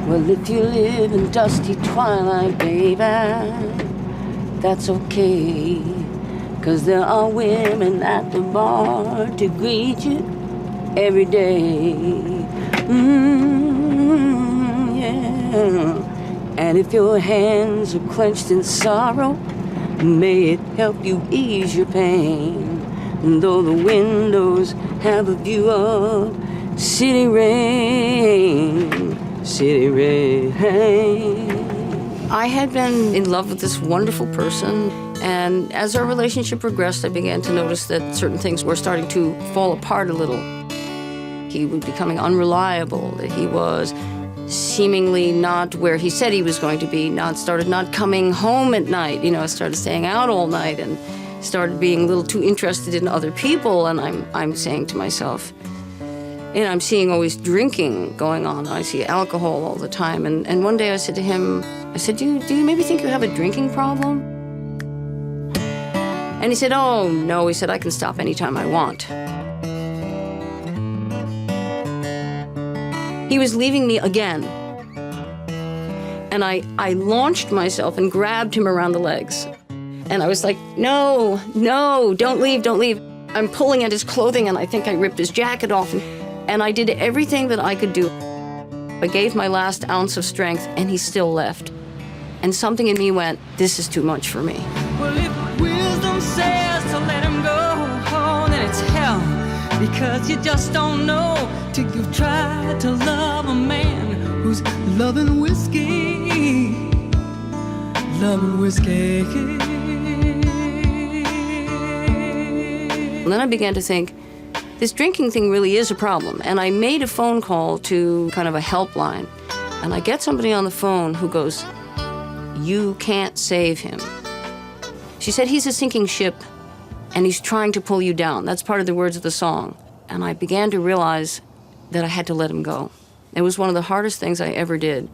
Well, if you live in dusty twilight, baby, that's okay. 'Cause there are women at the bar to greet you every day. Yeah. And if your hands are clenched in sorrow, may it help you ease your pain. And though the windows have a view of city rain, city rain. I had been in love with this wonderful person, and as our relationship progressed, I began to notice that certain things were starting to fall apart a little. He was becoming unreliable, that he was seemingly not where he said he was going to be, started not coming home at night, started staying out all night and started being a little too interested in other people. And I'm saying to myself, I'm seeing always drinking going on. I see alcohol all the time. And one day I said to him, do you maybe think you have a drinking problem? And he said, oh, no. He said, I can stop anytime I want. He was leaving me again. And I launched myself and grabbed him around the legs. And I was like, no, don't leave. I'm pulling at his clothing, and I think I ripped his jacket off. And I did everything that I could do. I gave my last ounce of strength, and he still left. And something in me went, this is too much for me. Well, if wisdom says to let him go, then it's hell. Because you just don't know till you've tried to love a man who's loving whiskey, loving whiskey. And then I began to think, this drinking thing really is a problem. And I made a phone call to kind of a helpline. And I get somebody on the phone who goes, you can't save him. She said, he's a sinking ship, and he's trying to pull you down. That's part of the words of the song. And I began to realize that I had to let him go. It was one of the hardest things I ever did.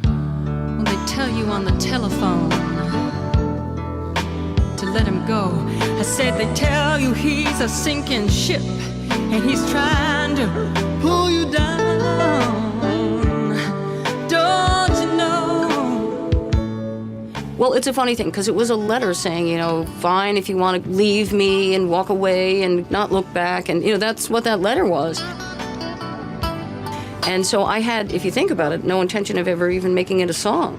Well, they tell you on the telephone to let him go. I said they tell you he's a sinking ship, and he's trying to pull you down. Don't you know? Well, it's a funny thing, because it was a letter saying, fine if you want to leave me and walk away and not look back. And, that's what that letter was. And so I had, if you think about it, no intention of ever even making it a song.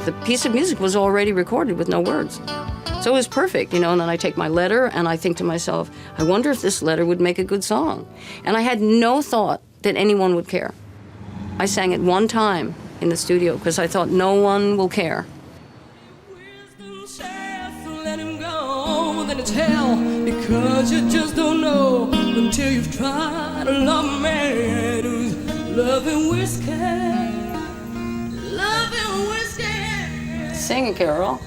The piece of music was already recorded with no words. So it was perfect, and then I take my letter and I think to myself, I wonder if this letter would make a good song. And I had no thought that anyone would care. I sang it one time in the studio because I thought no one will care. Wisdom says to let him go, then it's hell, because you just don't know until you've tried to love a man who's loving whiskey, loving whiskey. Sing it, Carol.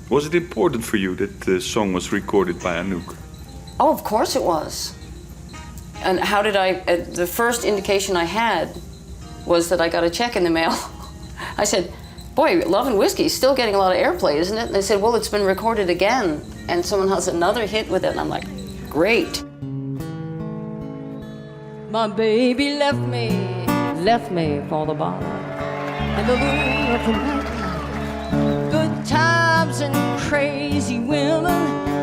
Was it important for you that the song was recorded by Anouk? Oh, of course it was. And how did the first indication I had was that I got a check in the mail. I said, boy, Lovin Whiskey is still getting a lot of airplay, isn't it? And they said, well, it's been recorded again, and someone has another hit with it. And I'm like, great. My baby left me for the bar. And the lure of the night, good times and crazy women,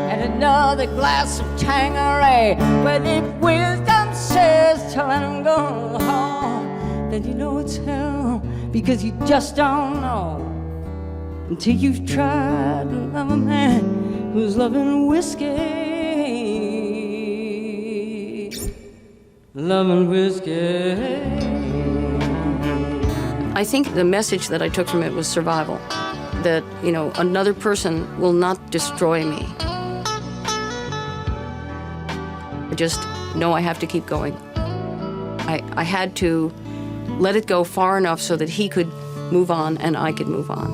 and another glass of Tanqueray. But if wisdom says to let him go home, then you know it's hell, because you just don't know until you've tried to love a man who's loving whiskey. Loving whiskey. I think the message that I took from it was survival. That, another person will not destroy me. I just know I have to keep going. I had to let it go far enough so that he could move on and I could move on.